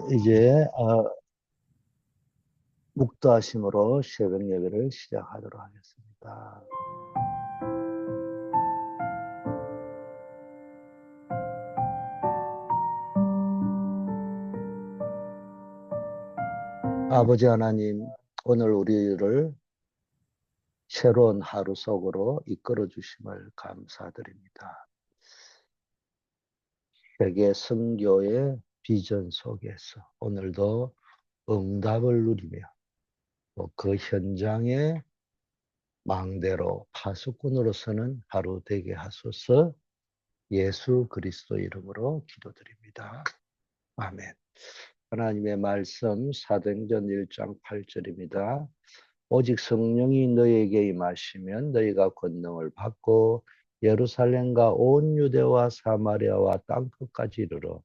이제 묵도하심으로 새벽 예배를 시작하도록 하겠습니다. 아버지 하나님, 오늘 우리를 새로운 하루 속으로 이끌어 주심을 감사드립니다. 세계 선교의 비전 속에서 오늘도 응답을 누리며 그 현장의 망대로 파수꾼으로서는 하루 되게 하소서. 예수 그리스도 이름으로 기도드립니다. 아멘. 하나님의 말씀 사도행전 1장 8절입니다. 오직 성령이 너희에게 임하시면 너희가 권능을 받고 예루살렘과 온 유대와 사마리아와 땅끝까지 이르러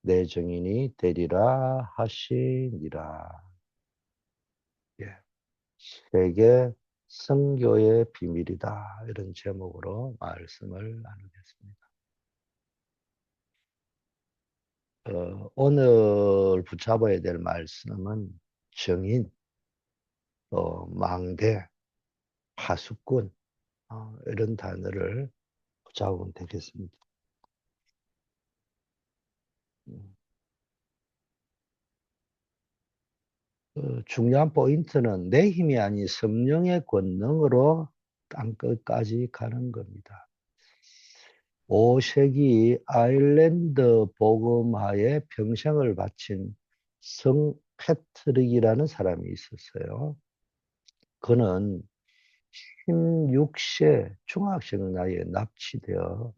내 증인이 되리라 하시니라. 예. 세계 선교의 비밀이다. 이런 제목으로 말씀을 나누겠습니다. 오늘 붙잡아야 될 말씀은 증인, 망대, 파수꾼 이런 단어를 붙잡으면 되겠습니다. 중요한 포인트는 내 힘이 아닌 성령의 권능으로 땅끝까지 가는 겁니다. 5세기 아일랜드 복음화에 평생을 바친 성 패트릭이라는 사람이 있었어요. 그는 16세 중학생 나이에 납치되어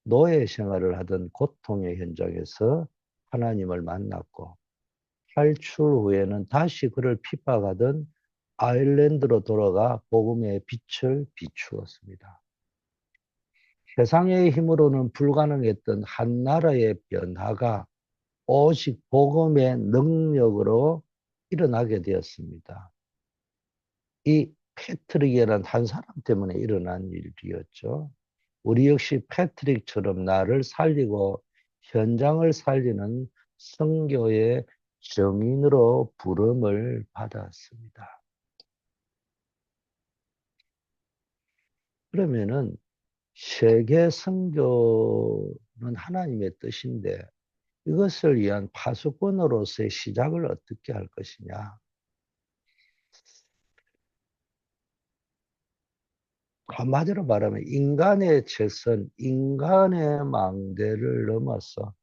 노예 생활을 하던 고통의 현장에서 하나님을 만났고 탈출 후에는 다시 그를 핍박하던 아일랜드로 돌아가 복음의 빛을 비추었습니다. 세상의 힘으로는 불가능했던 한 나라의 변화가 오직 복음의 능력으로 일어나게 되었습니다. 이 패트릭이라는 한 사람 때문에 일어난 일이었죠. 우리 역시 패트릭처럼 나를 살리고 현장을 살리는 선교의 증인으로 부름을 받았습니다. 그러면은 세계 선교는 하나님의 뜻인데 이것을 위한 파수꾼으로서의 시작을 어떻게 할 것이냐. 한마디로 말하면 인간의 최선, 인간의 망대를 넘어서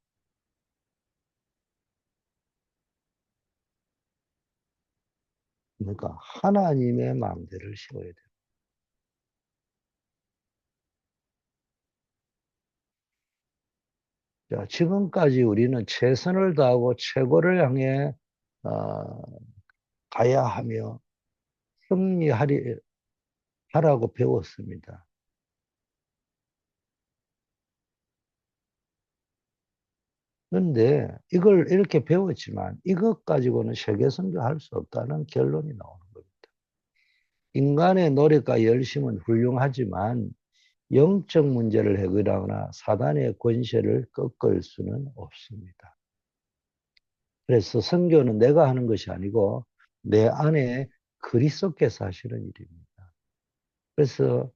그러니까 하나님의 망대를 세워야 돼요. 자, 지금까지 우리는 최선을 다하고 최고를 향해 어, 가야 하며 승리하라고 배웠습니다. 그런데 이걸 이렇게 배웠지만 이것 가지고는 세계 선교할 수 없다는 결론이 나오는 겁니다. 인간의 노력과 열심은 훌륭하지만 영적 문제를 해결하거나 사단의 권세를 꺾을 수는 없습니다. 그래서 선교는 내가 하는 것이 아니고 내 안에 그리스도께서 하시는 일입니다. 그래서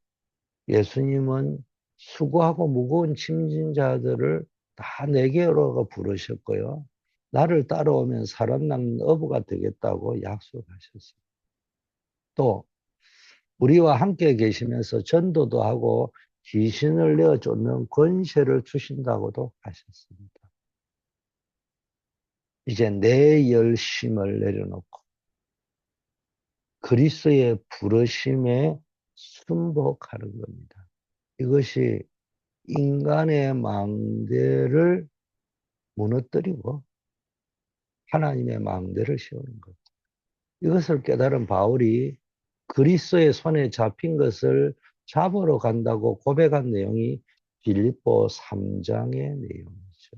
예수님은 수고하고 무거운 짐진 자들을 다 내게로 부르셨고요. 나를 따라오면 사람 낳는 어부가 되겠다고 약속하셨습니다. 또 우리와 함께 계시면서 전도도 하고 귀신을 내어 쫓는 권세를 주신다고도 하셨습니다. 이제 내 열심을 내려놓고 그리스도의 부르심에 순복하는 겁니다. 이것이 인간의 망대를 무너뜨리고 하나님의 망대를 세우는 것. 이것을 깨달은 바울이 그리스도의 손에 잡힌 것을 잡으러 간다고 고백한 내용이 빌립보 3장의 내용이죠.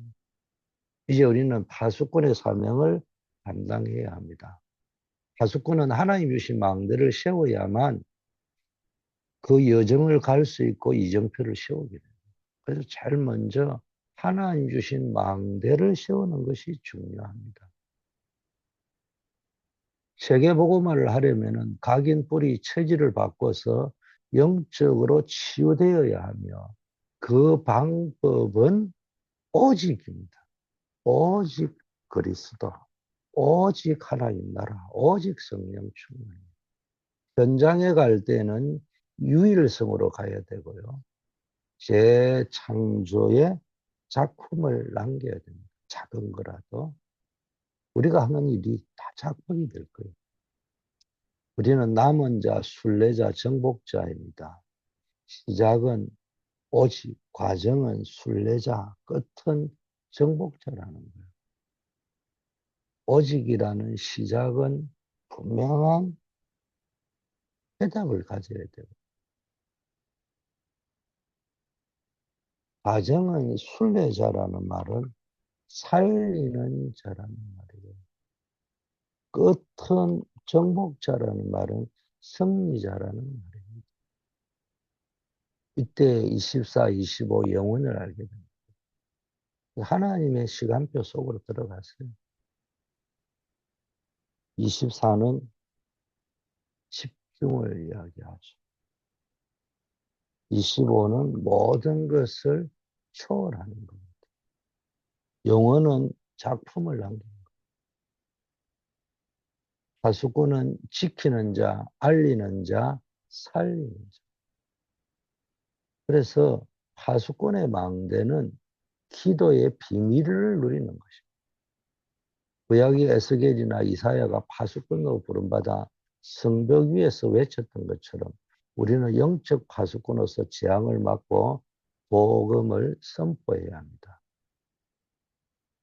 이제 우리는 파수꾼의 사명을 감당해야 합니다. 파수꾼은 하나님 주신 망대를 세워야만 그 여정을 갈 수 있고 이정표를 세우게 됩니다. 그래서 제일 먼저 하나님 주신 망대를 세우는 것이 중요합니다. 세계복음화를 하려면은 각인 뿌리 체질을 바꿔서 영적으로 치유되어야 하며 그 방법은 오직입니다. 오직 그리스도, 오직 하나님 나라, 오직 성령 충만. 현장에 갈 때는 유일성으로 가야 되고요. 재창조의 작품을 남겨야 됩니다. 작은 거라도. 우리가 하는 일이 다 작품이 될 거예요. 우리는 남은 자, 순례자, 정복자입니다. 시작은 오직, 과정은 순례자, 끝은 정복자라는 거예요. 오직이라는 시작은 분명한 해답을 가져야 되고, 과정은 순례자라는 말은 살리는 자라는 말이에요. 끝은 정복자라는 말은 승리자라는 말입니다. 이때 24, 25 영혼을 알게 됩니다. 하나님의 시간표 속으로 들어갔어요. 24는 집중을 이야기하죠. 25는 모든 것을 초월하는 겁니다. 영혼은 작품을 남깁니다. 파수꾼은 지키는 자, 알리는 자, 살리는 자. 그래서 파수꾼의 망대는 기도의 비밀을 누리는 것입니다. 구약의 에스겔이나 이사야가 파수꾼으로 부름받아 성벽 위에서 외쳤던 것처럼 우리는 영적 파수꾼으로서 재앙을 막고 복음을 선포해야 합니다.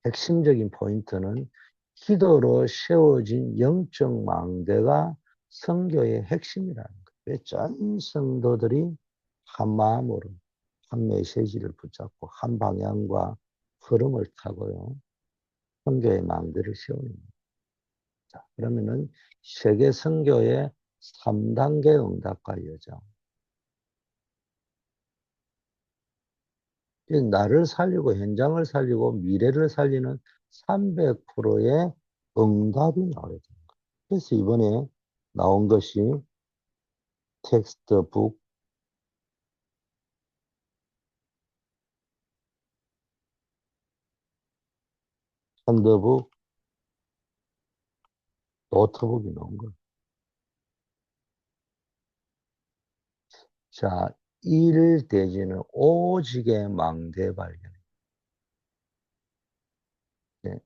핵심적인 포인트는 기도로 세워진 영적 망대가 선교의 핵심이라는 거예요. 전 성도들이 한 마음으로 한 메시지를 붙잡고 한 방향과 흐름을 타고요. 선교의 망대를 세우는 거예요. 자, 그러면은 세계 선교의 3단계 응답과 여정. 나를 살리고 현장을 살리고 미래를 살리는 300%의 응답이 나와야 됩니다. 그래서 이번에 나온 것이 텍스트북, 핸드북, 노트북이 나온 거예요. 자, 1대지는 오직의 망대 발견. 네.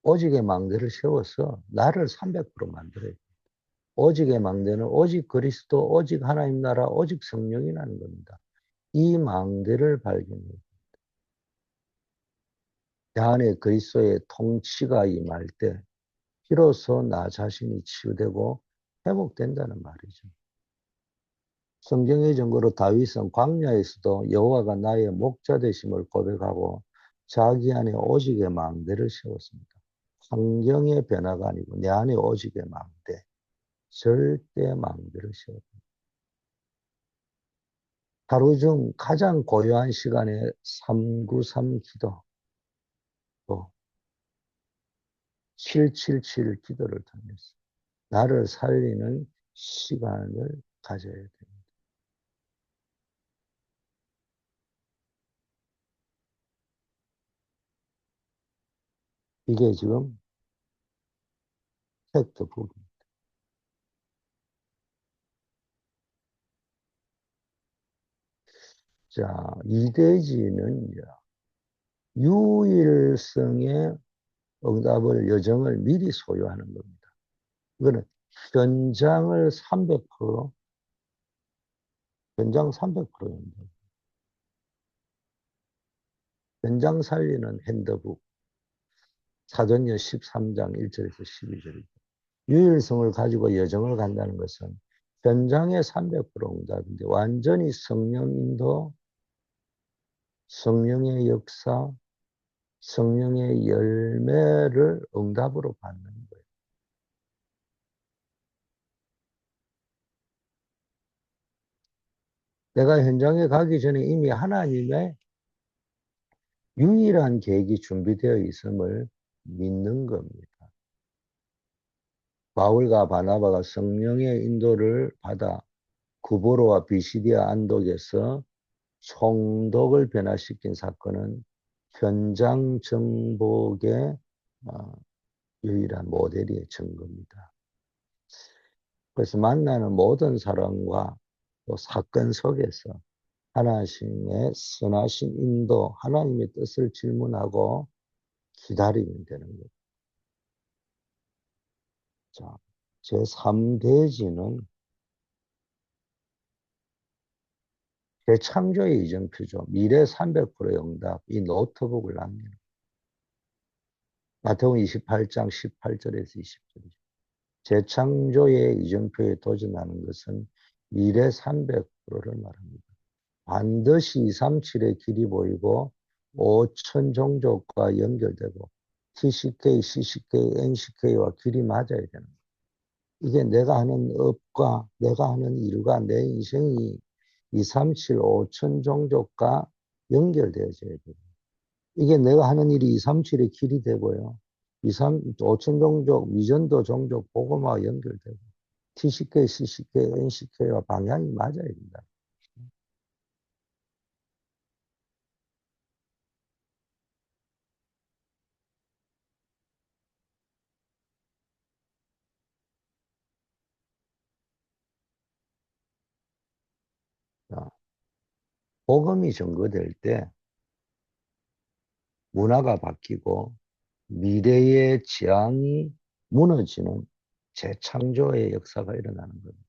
오직의 망대를 세워서 나를 300% 만들어야 돼요. 오직의 망대는 오직 그리스도, 오직 하나님 나라, 오직 성령이라는 겁니다. 이 망대를 발견해요. 내 안에 그리스도의 통치가 임할 때 비로소 나 자신이 치유되고 회복된다는 말이죠. 성경의 증거로 다윗은 광야에서도 여호와가 나의 목자 되심을 고백하고 자기 안에 오직의 망대를 세웠습니다. 환경의 변화가 아니고 내 안에 오직의 망대, 절대 망대를 세웠습니다. 하루 중 가장 고요한 시간에 393 기도, 또 777 기도를 통해서 나를 살리는 시간을 가져야 됩니다. 이게 지금 팩트북입니다. 자, 이대지는 유일성의 응답을, 여정을 미리 소유하는 겁니다. 이거는 현장을 300%, 현장 300%입니다. 현장 살리는 핸드북, 사도행전 13장 1절에서 12절이죠. 유일성을 가지고 여정을 간다는 것은 현장의 300% 응답인데 완전히 성령 인도, 성령의 역사, 성령의 열매를 응답으로 받는 거예요. 내가 현장에 가기 전에 이미 하나님의 유일한 계획이 준비되어 있음을 믿는 겁니다. 바울과 바나바가 성령의 인도를 받아 구보로와 비시디아 안독에서 총독을 변화시킨 사건은 현장 정복의 어, 유일한 모델의 증거입니다. 그래서 만나는 모든 사람과 또 사건 속에서 하나님의 선하신 인도, 하나님의 뜻을 질문하고 기다리면 되는 거예요. 자, 제3대지는 대창조의 이정표죠. 미래 300% 응답, 이 노트북을 남기는 마태복음 28장 18절에서 20절이죠. 재창조의 이정표에 도전하는 것은 미래 300%를 말합니다. 반드시 237의 길이 보이고 5천 종족과 연결되고 TCK, CCK, NCK와 길이 맞아야 되는 거예요. 이게 내가 하는 업과 내가 하는 일과 내 인생이 237, 5천 종족과 연결되어져야 돼요. 이게 내가 하는 일이 237의 길이 되고요. 5천 종족, 미전도 종족, 복음화와 연결되고 TCK, CCK, NCK와 방향이 맞아야 된다. 복음이 전거될 때 문화가 바뀌고 미래의 지향이 무너지는 재창조의 역사가 일어나는 겁니다.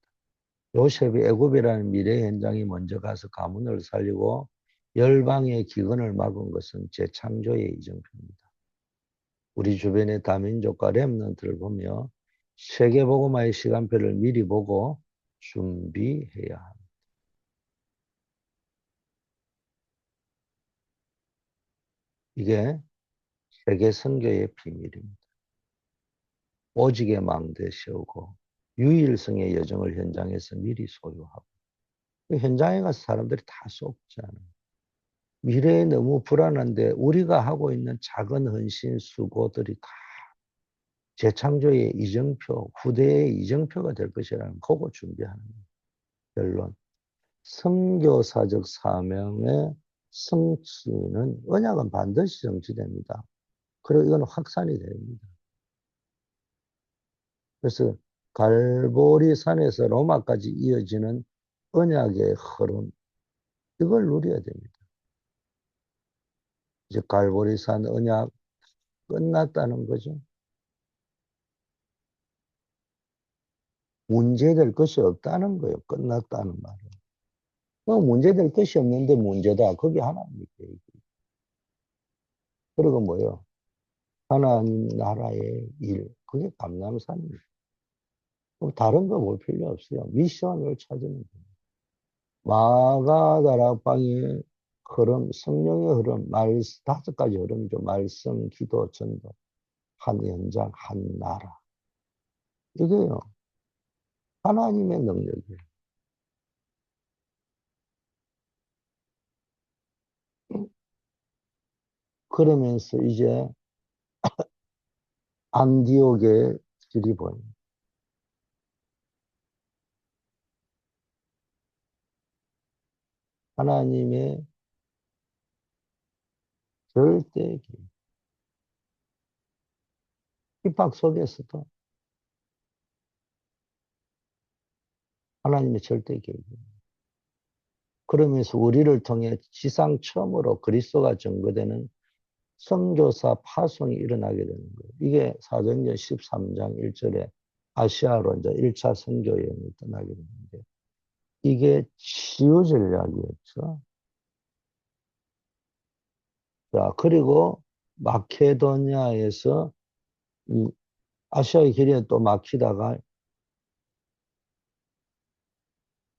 요셉이 애굽이라는 미래 현장이 먼저 가서 가문을 살리고 열방의 기근을 막은 것은 재창조의 이정표입니다. 우리 주변의 다민족과 렘넌트를 보며 세계복음화의 시간표를 미리 보고 준비해야 합니다. 이게 세계 선교의 비밀입니다. 오직의 망대 세우고 유일성의 여정을 현장에서 미리 소유하고 그 현장에 가서 사람들이 다 속잖아요. 미래에 너무 불안한데 우리가 하고 있는 작은 헌신 수고들이 다 재창조의 이정표, 후대의 이정표가 될 것이라는 거고 준비하는 거예요. 결론. 선교사적 사명의 성취는 언약은 반드시 성취됩니다. 그리고 이건 확산이 됩니다. 그래서 갈보리 산에서 로마까지 이어지는 언약의 흐름, 이걸 누려야 됩니다. 이제 갈보리 산 언약 끝났다는 거죠. 문제될 것이 없다는 거예요. 끝났다는 말은. 문제될 것이 없는데 문제다. 그게 하나님의 계획이에요. 그리고 뭐요? 하나님 나라의 일. 그게 감람산입니다. 다른 거 볼 필요 없어요. 미션을 찾으면 돼요. 마가다락방의 흐름, 성령의 흐름, 다섯 가지 흐름이죠. 말씀, 기도, 전도, 한 현장, 한 나라. 이게요, 하나님의 능력이에요. 그러면서 이제 안디옥의 길이 보입니다. 하나님의 절대 길. 핍박 속에서도 하나님의 절대 계획입니다. 그러면서 우리를 통해 지상 처음으로 그리스도가 증거되는 선교사 파송이 일어나게 되는 거예요. 이게 사도행전 13장 1절에 아시아로 이제 1차 선교 여행을 떠나게 되는데 이게 치유 전략이었죠. 자, 그리고 마케도니아에서 이 아시아의 길에 또 막히다가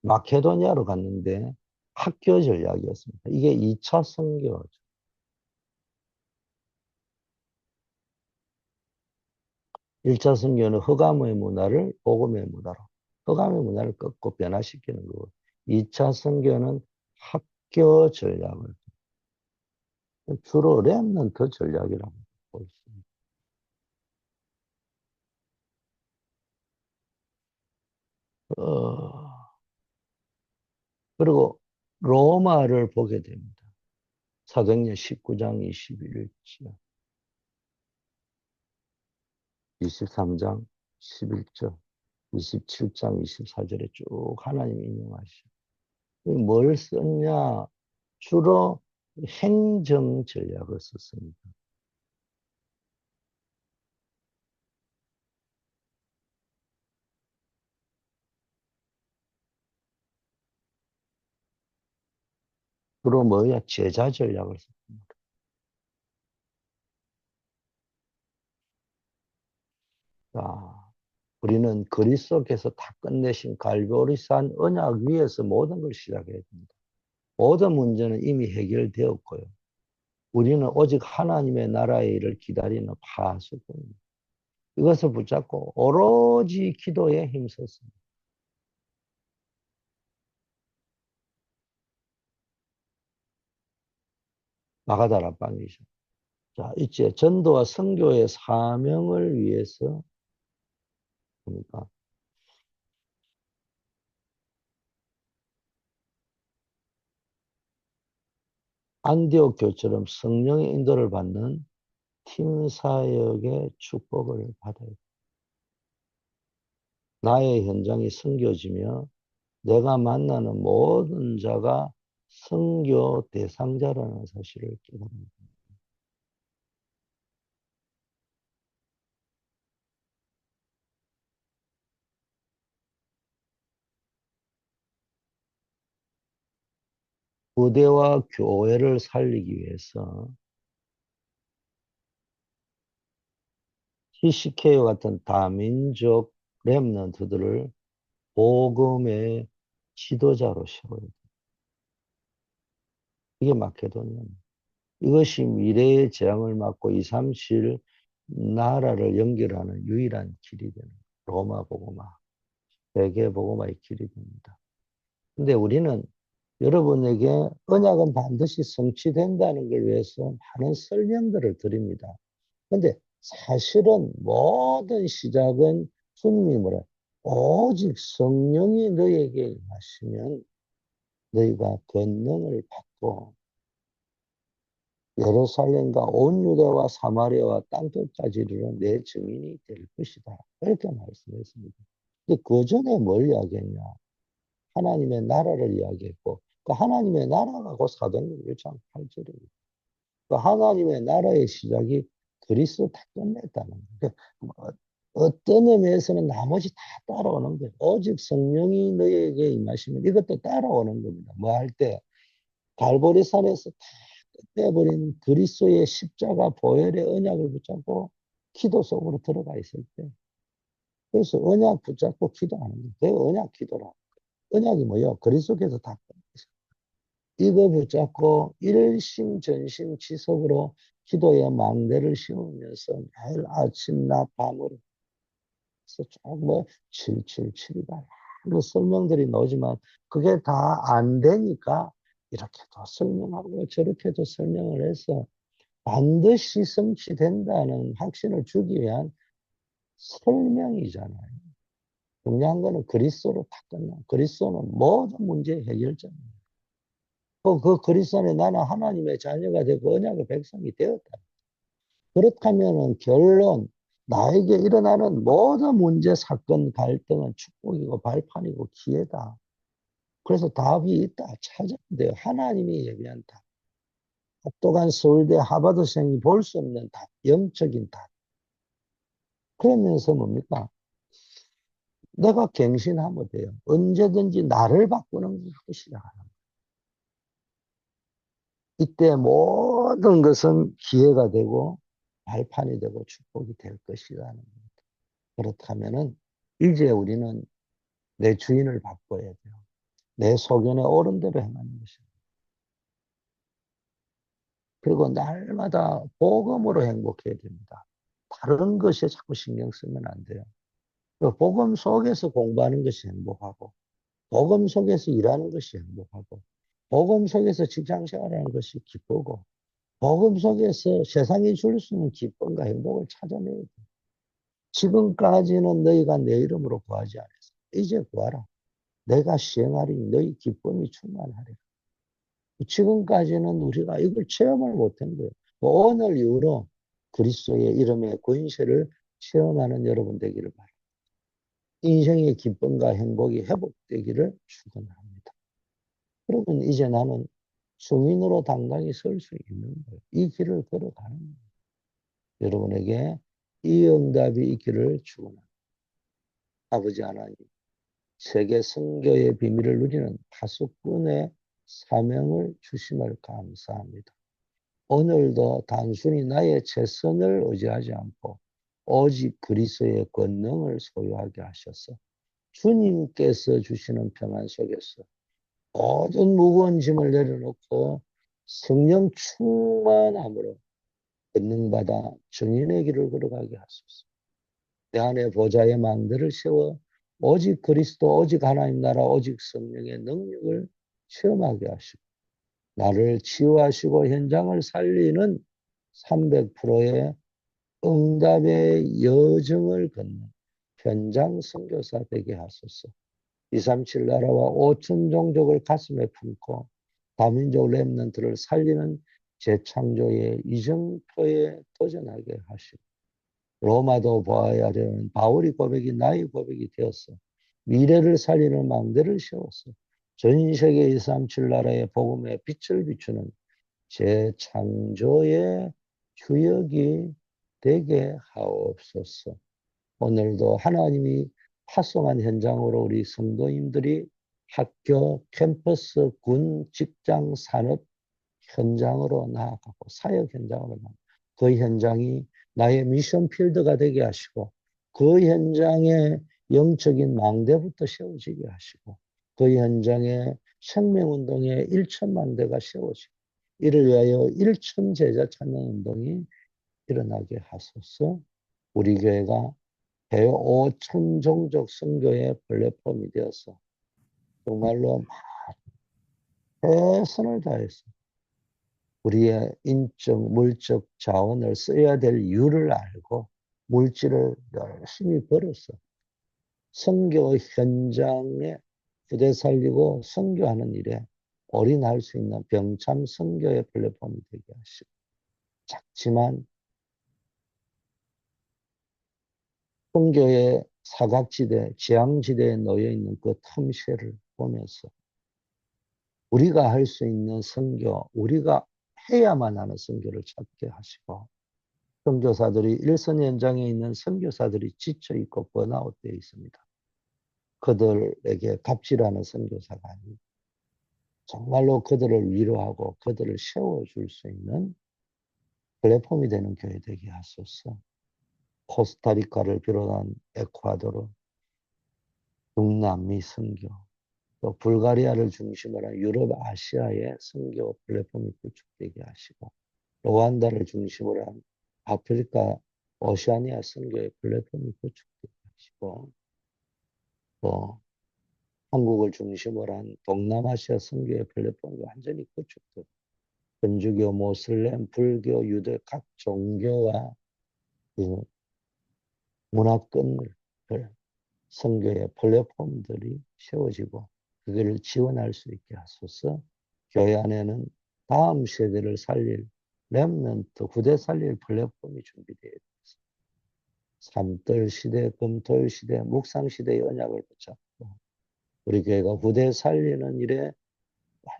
마케도니아로 갔는데 학교 전략이었습니다. 이게 2차 선교죠. 1차 선교는 흑암의 문화를 복음의 문화로, 흑암의 문화를 꺾고 변화시키는 거고, 2차 선교는 학교 전략을, 주로 렘넌트 전략이라고 볼 수 있습니다. 어, 그리고 로마를 보게 됩니다. 사도행전 19장 21절, 23장 11절, 27장 24절에 쭉 하나님이 인용하시죠. 뭘 썼냐? 주로 행정 전략을 썼습니다. 주로 뭐야? 제자 전략을 썼습니다. 자, 우리는 그리스도께서 다 끝내신 갈보리산 언약 위에서 모든 걸 시작해야 됩니다. 모든 문제는 이미 해결되었고요. 우리는 오직 하나님의 나라의 일을 기다리는 파수꾼입니다. 이것을 붙잡고 오로지 기도에 힘썼습니다. 마가다라 빵이죠. 자, 이제 전도와 선교의 사명을 위해서 보니까 안디옥 교처럼 성령의 인도를 받는 팀 사역의 축복을 받아야 돼. 나의 현장이 섬겨지며 내가 만나는 모든 자가 선교 대상자라는 사실을 깨달습니다. 부대와 교회를 살리기 위해서 CCK와 같은 다민족 렘넌트들을 복음의 지도자로 세워야 돼. 이게 마케도니아입니다. 이것이 미래의 재앙을 막고 2, 3, 7 나라를 연결하는 유일한 길이 되는 로마 복음화, 세계 복음화의 길이 됩니다. 근데 우리는 여러분에게 언약은 반드시 성취된다는 걸 위해서 많은 설명들을 드립니다. 근데 사실은 모든 시작은 주님이 뭐라 오직 성령이 너에게 임하시면 너희가 권능을 받고 예루살렘과 온 유대와 사마리아와 땅끝까지 이르러 내 증인이 될 것이다. 그렇게 말씀했습니다. 근데 그 전에 뭘 이야기했냐? 하나님의 나라를 이야기했고, 그 하나님의 나라가 곧 사도행전 1장 8절입니다. 그 하나님의 나라의 시작이 그리스도 다 끝냈다는 거예요. 어떤 의미에서는 나머지 다 따라오는 거예요. 오직 성령이 너에게 임하시면 이것도 따라오는 겁니다. 뭐 할 때? 갈보리산에서 다 끝내버린 그리스도의 십자가 보혈의 언약을 붙잡고 기도 속으로 들어가 있을 때. 그래서 언약 붙잡고 기도하는 거예요. 그게 언약 기도라. 언약이 뭐예요? 그리스도께서 다 끝내셨어요. 이거 붙잡고 일심전심지속으로 기도의 망대를 씌우면서 매일 아침 낮 밤으로 해서 쭉뭐 777이다. 뭐 설명들이 나오지만 그게 다 안 되니까 이렇게도 설명하고 저렇게도 설명을 해서 반드시 성취된다는 확신을 주기 위한 설명이잖아요. 중요한 거는 그리스도로 다 끝나. 그리스도는 모든 문제의 해결자입니다. 그 그리스도 안에 나는 하나님의 자녀가 되고 언약의 백성이 되었다. 그렇다면 결론, 나에게 일어나는 모든 문제, 사건, 갈등은 축복이고 발판이고 기회다. 그래서 답이 있다. 찾아야 돼요. 하나님이 예비한 답. 똑똑한 서울대 하버드생이 볼 수 없는 답. 영적인 답. 그러면서 뭡니까? 내가 갱신하면 돼요. 언제든지 나를 바꾸는 것이다. 이때 모든 것은 기회가 되고 발판이 되고 축복이 될 것이라는 겁니다. 그렇다면은 이제 우리는 내 주인을 바꿔야 돼요. 내 소견에 옳은 대로 행하는 것입니다. 그리고 날마다 복음으로 행복해야 됩니다. 다른 것에 자꾸 신경 쓰면 안 돼요. 복음 속에서 공부하는 것이 행복하고 복음 속에서 일하는 것이 행복하고 복음 속에서 직장 생활하는 것이 기쁘고 복음 속에서 세상이 줄 수 있는 기쁨과 행복을 찾아내야 돼. 지금까지는 너희가 내 이름으로 구하지 않았어. 이제 구하라. 내가 시행하리니 너희 기쁨이 충만하리라. 지금까지는 우리가 이걸 체험을 못한 거예요. 오늘 이후로 그리스도의 이름의 권세를 체험하는 여러분 되기를 바랍니다. 인생의 기쁨과 행복이 회복되기를 축원합니다. 그러면 이제 나는 성인으로 당당히 설 수 있는 거예요. 이 길을 걸어가는 거예요. 여러분에게 이 응답이 있기를 축원합니다. 아버지 하나님, 세계 선교의 비밀을 누리는 5분의 사명을 주심을 감사합니다. 오늘도 단순히 나의 최선을 의지하지 않고 오직 그리스도의 권능을 소유하게 하셔서 주님께서 주시는 평안 속에서 모든 무거운 짐을 내려놓고 성령 충만함으로 권능받아 정인의 길을 걸어가게 하소서. 내 안에 보좌의 망대를 세워 오직 그리스도, 오직 하나님 나라, 오직 성령의 능력을 체험하게 하시고 나를 치유하시고 현장을 살리는 300%의 응답의 여정을 걷는 현장 선교사 되게 하소서. 237 나라와 5천 종족을 가슴에 품고 다민족 렘넌트를 살리는 재창조의 이정표에 도전하게 하시고 로마도 보아야 하려는 바울이 고백이 나의 고백이 되었어. 미래를 살리는 망대를 세웠어. 전 세계 237 나라의 복음의 빛을 비추는 재창조의 주역이 되게 하옵소서. 오늘도 하나님이 파송한 현장으로 우리 성도님들이 학교, 캠퍼스, 군, 직장, 산업 현장으로 나아가고 사역 현장으로 나아가고 그 현장이 나의 미션 필드가 되게 하시고 그 현장에 영적인 망대부터 세워지게 하시고 그 현장에 생명운동의 1천망대가 세워지고 이를 위하여 1천 제자 찾는 운동이 일어나게 하소서. 우리 교회가 대 5천 종족 선교의 플랫폼이 되어서 정말로 최선을 다해서 우리의 인적, 물적 자원을 써야 될 이유를 알고 물질을 열심히 벌어서 선교 현장에 부대 살리고 선교하는 일에 올인할 수 있는 병참 선교의 플랫폼이 되게 하시고 작지만 선교의 사각지대, 지향지대에 놓여 있는 그 틈새를 보면서 우리가 할 수 있는 선교, 우리가 해야만 하는 선교를 찾게 하시고 선교사들이 일선 현장에 있는 선교사들이 지쳐 있고 번아웃되어 있습니다. 그들에게 갑질하는 선교사가 아니고 정말로 그들을 위로하고 그들을 세워줄 수 있는 플랫폼이 되는 교회 되게 하소서. 코스타리카를 비롯한 에콰도르, 중남미 선교, 또 불가리아를 중심으로 한 유럽, 아시아의 선교 플랫폼이 구축되게 하시고 루안다를 중심으로 한 아프리카, 오시아니아 선교의 플랫폼이 구축되게 하시고 또 한국을 중심으로 한 동남아시아 선교의 플랫폼이 완전히 구축되고 천주교, 모슬렘, 불교, 유대 각 종교와 그 문화권을 선교의 플랫폼들이 세워지고 그걸 지원할 수 있게 하소서. 교회 안에는 다음 세대를 살릴 렘넌트 후대 살릴 플랫폼이 준비되어 있습니다. 삼들 시대, 금토일 시대, 묵상 시대의 언약을 붙잡고 우리 교회가 후대 살리는 일에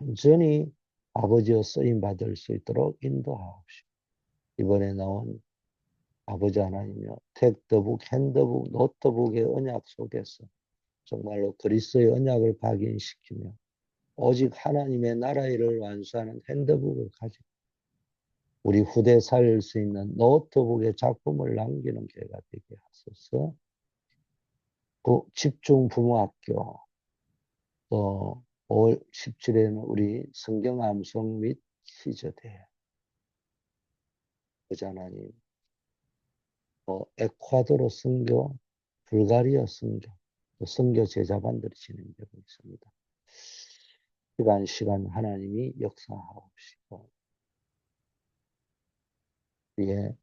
완전히 아버지여 쓰임 받을 수 있도록 인도하옵시고 이번에 나온 아버지 하나님이여 택더북, 핸드북, 노트북의 언약 속에서 정말로 그리스도의 언약을 각인시키며 오직 하나님의 나라 일을 완수하는 핸드북을 가지고 우리 후대 살릴 수 있는 노트북의 작품을 남기는 교회가 되게 하소서. 집중 부모학교 또 5월 17일에는 우리 성경 암송 및 시저대 아버지 하나님 에콰도르 선교, 불가리아 선교, 또 선교 제자반들이 진행되고 있습니다. 시간 하나님이 역사하옵시고 위에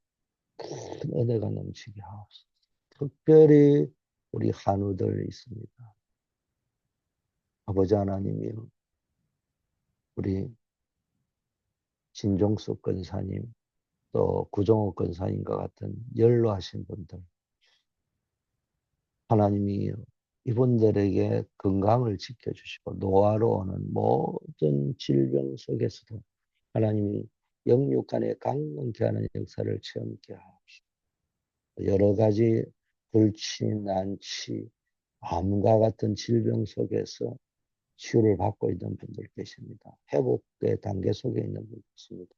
큰 은혜가 넘치게 하옵소서. 특별히 우리 한우들 있습니다. 아버지 하나님이요, 우리 진종숙 권사님, 또 구종옥 권사님과 같은 연로하신 분들, 하나님이 이분들에게 건강을 지켜주시고 노화로 오는 모든 질병 속에서도 하나님이 영육간에 강건케 하는 역사를 체험케 하옵시고, 여러 가지 불치, 난치, 암과 같은 질병 속에서 치유를 받고 있는 분들 계십니다. 회복의 단계 속에 있는 분 있습니다.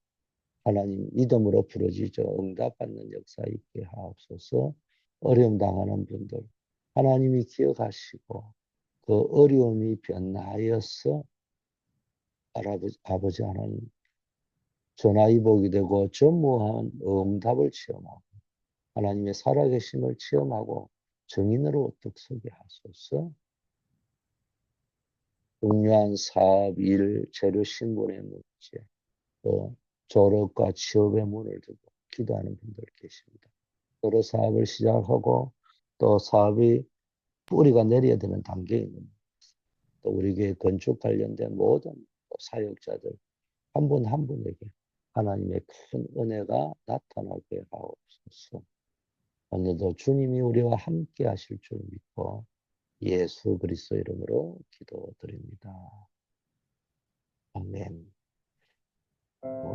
하나님 믿음으로 부르짖어 응답받는 역사 있게 하옵소서. 어려움 당하는 분들 하나님이 기억하시고 그 어려움이 변화하여서 아버지 하나님 전화위복이 되고 전무한 응답을 체험하고 하나님의 살아계심을 체험하고 정인으로 득서게 하소서. 중요한 사업, 일, 재료 신분의 문제, 또 졸업과 취업의 문을 두고 기도하는 분들 계십니다. 여러 사업을 시작하고 또 사업이 뿌리가 내려야 되는 단계에 있는, 또 우리 교회 건축 관련된 모든 사역자들 한 분 한 분에게 하나님의 큰 은혜가 나타나게 하옵소서. 오늘도 주님이 우리와 함께 하실 줄 믿고 예수 그리스도 이름으로 기도드립니다. 아멘.